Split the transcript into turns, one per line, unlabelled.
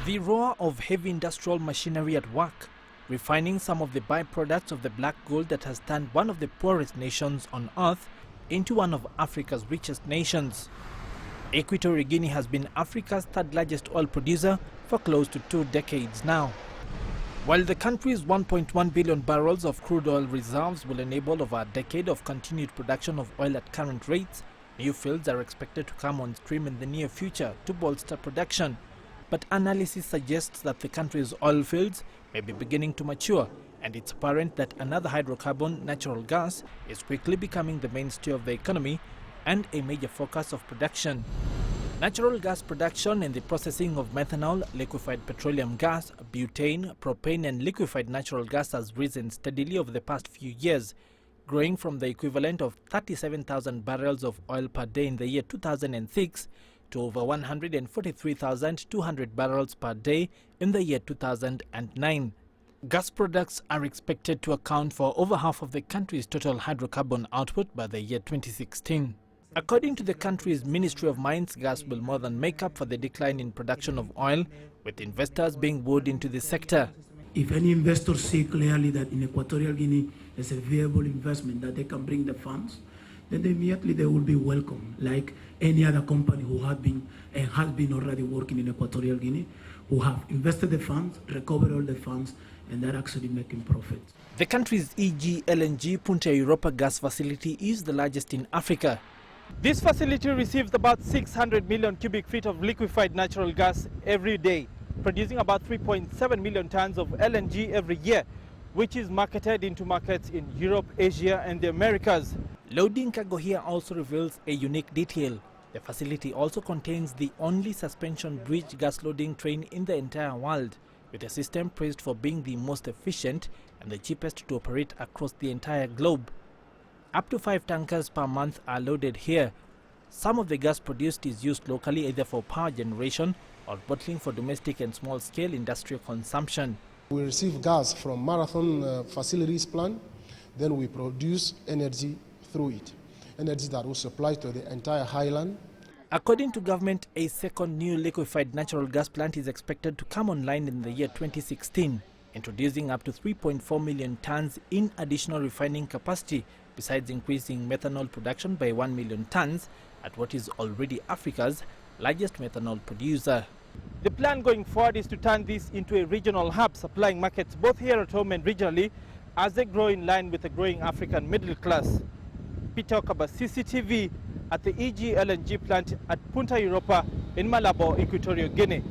The roar of heavy industrial machinery at work, refining some of the byproducts of the black gold that has turned one of the poorest nations on earth into one of Africa's richest nations. Equatorial Guinea has been Africa's third largest oil producer for close to 2 decades now. While the country's 1.1 billion barrels of crude oil reserves will enable over a decade of continued production of oil at current rates, new fields are expected to come on stream in the near future to bolster production. But analysis suggests that the country's oil fields may be beginning to mature, and it's apparent that another hydrocarbon, natural gas, is quickly becoming the mainstay of the economy and a major focus of production. Natural gas production and the processing of methanol, liquefied petroleum gas, butane, propane and liquefied natural gas has risen steadily over the past few years, growing from the equivalent of 37,000 barrels of oil per day in the year 2006 to over 143,200 barrels per day in the year 2009. Gas products are expected to account for over half of the country's total hydrocarbon output by the year 2016. According to the country's Ministry of Mines, gas will more than make up for the decline in production of oil, with investors being wooed into the sector.
If any investors see clearly that in Equatorial Guinea there's a viable investment that they can bring the funds, then immediately they will be welcome, like any other company who had been and has been already working in Equatorial Guinea, who have invested the funds, recovered all the funds, and they're actually making profits.
The country's LNG Punta Europa gas facility is the largest in Africa. This facility receives about 600 million cubic feet of liquefied natural gas every day, producing about 3.7 million tons of LNG every year, which is marketed into markets in Europe, Asia and the Americas. Loading cargo here also reveals a unique detail. The facility also contains the only suspension bridge gas loading train in the entire world, with a system praised for being the most efficient and the cheapest to operate across the entire globe. Up to 5 tankers per month are loaded here. Some of the gas produced is used locally either for power generation or bottling for domestic and small-scale industrial consumption.
We receive gas from Marathon facilities plant, then we produce energy through it, energy that will supply to the entire highland.
According to government, a second new liquefied natural gas plant is expected to come online in the year 2016, introducing up to 3.4 million tons in additional refining capacity, besides increasing methanol production by 1 million tons at what is already Africa's largest methanol producer. The plan going forward is to turn this into a regional hub, supplying markets both here at home and regionally as they grow in line with the growing African middle class. Peter Okaba, CCTV, at the LNG plant at Punta Europa in Malabo, Equatorial Guinea.